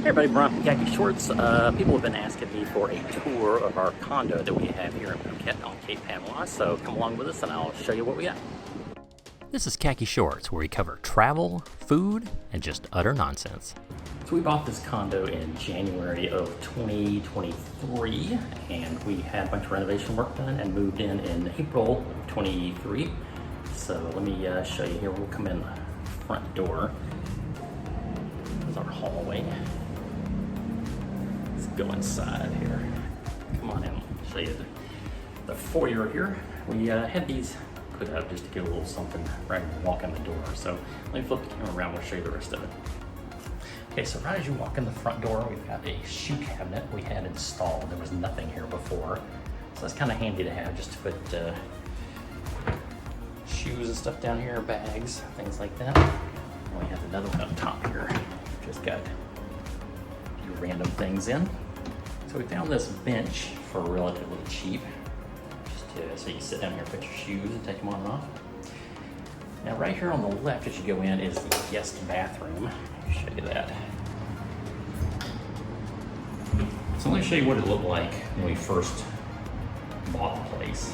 Hey everybody, Brian from Khaki Shorts. People have been asking me for a tour of our condo that we have here in Phuket on Cape Panwa, so come along with us and I'll show you what we got. This is Khaki Shorts, where we cover travel, food, and just utter nonsense. So we bought this condo in January of 2023, and we had a bunch of renovation work done and moved in April of 23. So let me show you here. We'll come in the front door. This is our hallway. Go inside here. Come on in. I'll show you the foyer here. We had these put up just to get a little something right when you walk in the door. So let me flip the camera around. We'll show you the rest of it. Okay, so right as you walk in the front door, we've got a shoe cabinet we had installed. There was nothing here before, so that's kind of handy to have, just to put shoes and stuff down here, bags, things like that. And we have another one up top here. Just got random things in. So we found this bench for relatively cheap, so you sit down here, put your shoes and take them on and off. Now right here on the left as you go in is the guest bathroom. I'll show you that. So let me show you what it looked like when we first bought the place.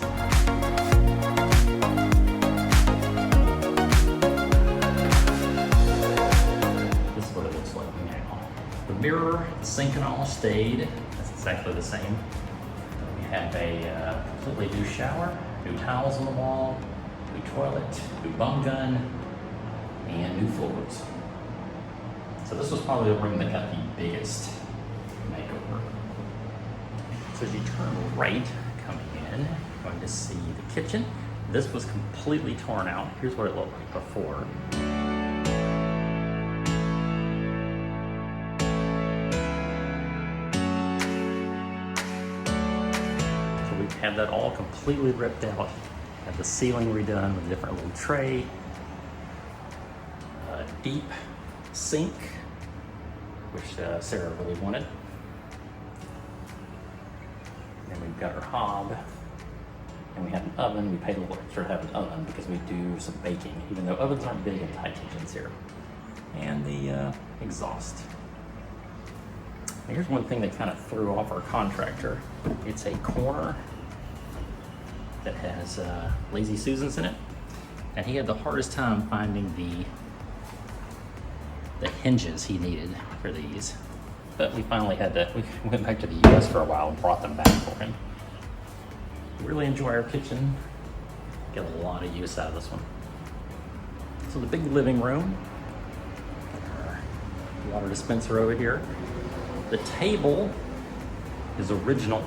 This is what it looks like now. The mirror, sink and all stayed. That's exactly the same. We have a completely new shower, new towels on the wall, new toilet, new bum gun, and new floors. So this was probably the room that got the biggest makeover. So as you turn right, coming in, you're going to see the kitchen. This was completely torn out. Here's what it looked like before. Had that all completely ripped out. Had the ceiling redone with a different little tray. Deep sink, which Sarah really wanted. Then we've got our hob. And we had an oven. We paid a little extra to have an oven because we do some baking, even though ovens aren't big in Thai kitchens here. And the exhaust. Here's one thing that kind of threw off our contractor. It's a corner that has Lazy Susans in it, and he had the hardest time finding the hinges he needed for these. But we finally had to, we went back to the US for a while and brought them back for him. We really enjoy our kitchen. Get a lot of use out of this one. So the big living room, our water dispenser over here. The table is original.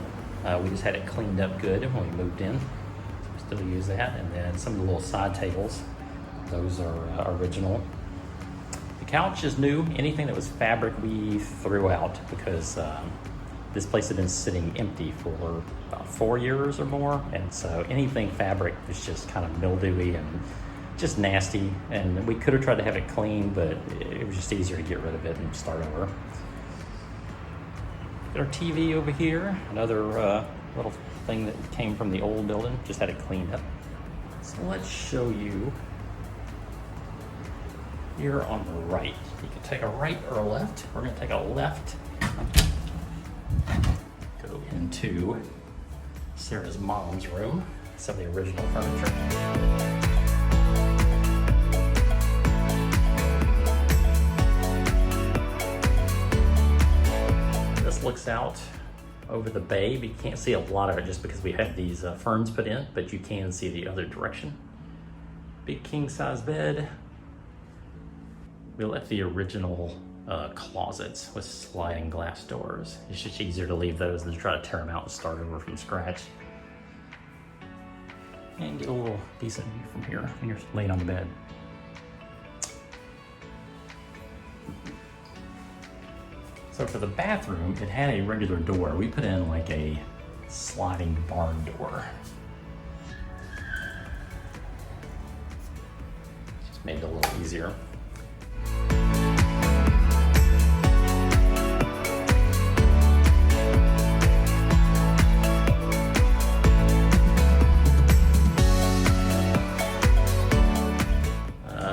We just had it cleaned up good when we moved in. So we still use that. And then some of the little side tables, those are original. The couch is new. Anything that was fabric we threw out because this place had been sitting empty for about 4 years or more. And so anything fabric was just kind of mildewy and just nasty. And we could have tried to have it clean, but it was just easier to get rid of it and start over. Got our TV over here, another little thing that came from the old building, just had it cleaned up. So let's show you here on the right. You can take a right or a left. We're gonna take a left, go into Sarah's mom's room, some of the original furniture. Looks out over the bay, but you can't see a lot of it just because we have these ferns put in, but you can see the other direction. Big king size bed. We left the original closets with sliding glass doors. It's just easier to leave those than to try to tear them out and start over from scratch. And get a little decent view from here when you're laying on the bed. So for the bathroom, it had a regular door. We put in like a sliding barn door. Just made it a little easier.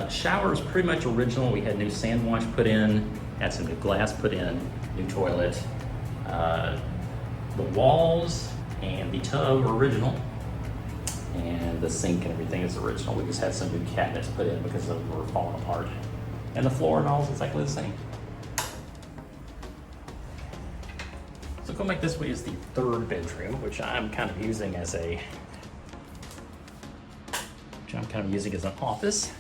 Shower is pretty much original. We had new sand wash put in, Had some new glass put in, new toilet. The walls and the tub are original, and the sink and everything is original. We just had some new cabinets put in because they were falling apart. And the floor and all is exactly the same. So going back this way is the third bedroom, which I'm kind of using as an office.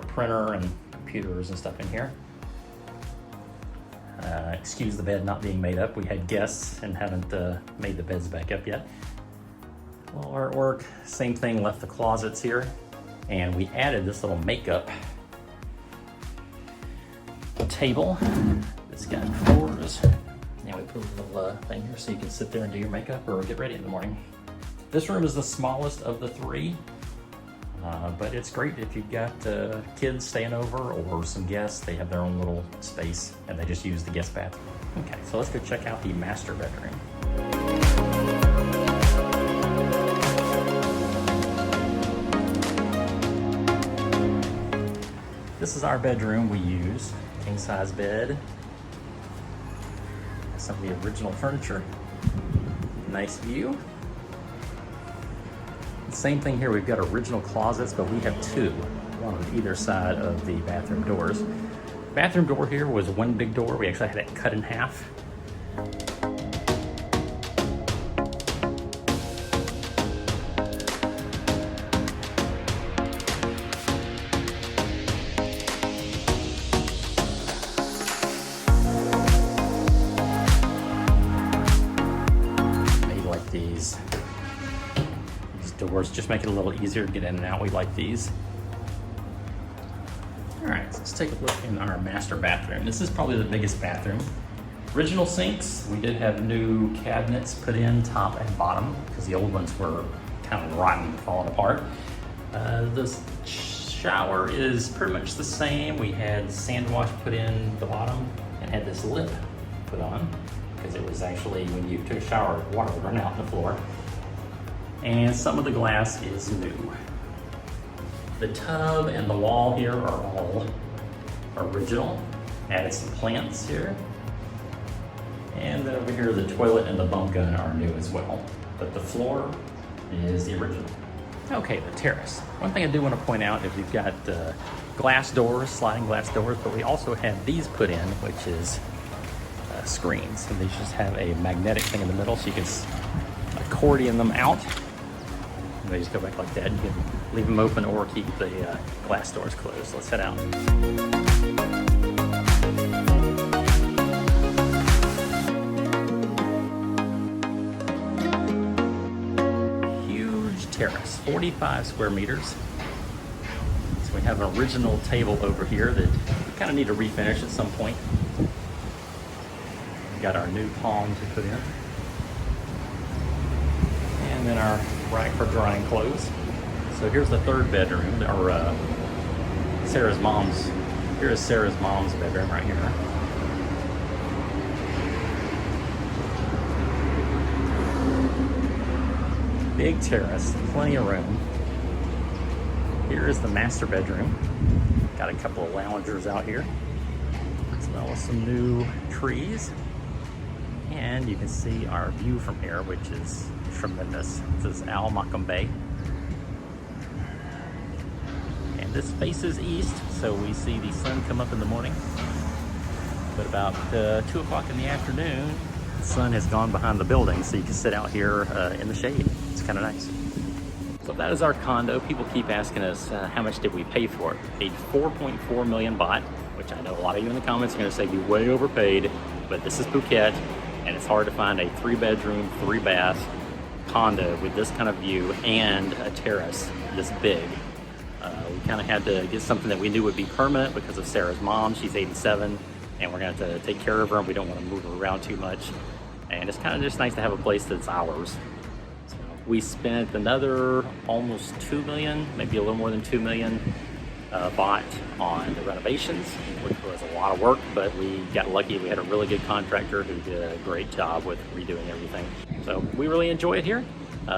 Printer and computers and stuff in here. Excuse the bed not being made up. We had guests and haven't made the beds back up yet. Little artwork, same thing, left the closets here. And we added this little makeup table. It's got drawers. Now we put a little thing here so you can sit there and do your makeup or get ready in the morning. This room is the smallest of the three. But it's great if you've got kids staying over or some guests. They have their own little space and they just use the guest bathroom. Okay, so let's go check out the master bedroom. This is our bedroom we use. King size bed. Some of the original furniture. Nice view. Same thing here, we've got original closets, but we have two, one on either side of the bathroom doors. Bathroom door here was one big door. We actually had it cut in half. Maybe like these doors, just make it a little easier to get in and out. We like these. All right, so let's take a look in our master bathroom. This is probably the biggest bathroom. Original sinks. We did have new cabinets put in top and bottom because the old ones were kind of rotten and falling apart. The shower is pretty much the same. We had sand wash put in the bottom and had this lip put on because it was actually when you took a shower, water would run out on the floor. And some of the glass is new. The tub and the wall here are all original. Added some plants here. And then over here, the toilet and the bump gun are new as well. But the floor is the original. Okay, the terrace. One thing I do want to point out is we've got glass doors, sliding glass doors, but we also have these put in, which is screens. And these just have a magnetic thing in the middle so you can accordion them out. They just go back like that. You can leave them open or keep the glass doors closed. Let's head out. Huge terrace, 45 square meters. So we have an original table over here that we kind of need to refinish at some point. We've got our new palms to put in. And then our rack for drying clothes. So here's the third bedroom, or Sarah's mom's. Here is Sarah's mom's bedroom right here. Big terrace, plenty of room. Here is the master bedroom. Got a couple of loungers out here, as well as some new trees. And you can see our view from here, which is tremendous. This is Al Makam Bay. And this faces east, so we see the sun come up in the morning. But about 2 o'clock in the afternoon, the sun has gone behind the building, so you can sit out here in the shade. It's kind of nice. So that is our condo. People keep asking us how much did we pay for it. Paid 4.4 million baht, which I know a lot of you in the comments are going to say you way overpaid, but this is Phuket. And it's hard to find a 3-bedroom, 3-bath condo with this kind of view and a terrace this big. We kind of had to get something that we knew would be permanent because of Sarah's mom. She's 87, and we're going to have to take care of her, and we don't want to move her around too much. And it's kind of just nice to have a place that's ours. So we spent another almost 2 million, maybe a little more than 2 million baht on the renovations, which was a lot of work, but we got lucky. We had a really good contractor who did a great job with redoing everything. So we really enjoy it here.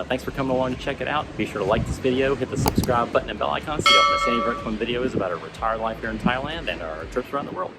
Thanks for coming along to check it out. Be sure to like this video, hit the subscribe button and bell icon so you don't miss any of our upcoming videos about our retired life here in Thailand and our trips around the world.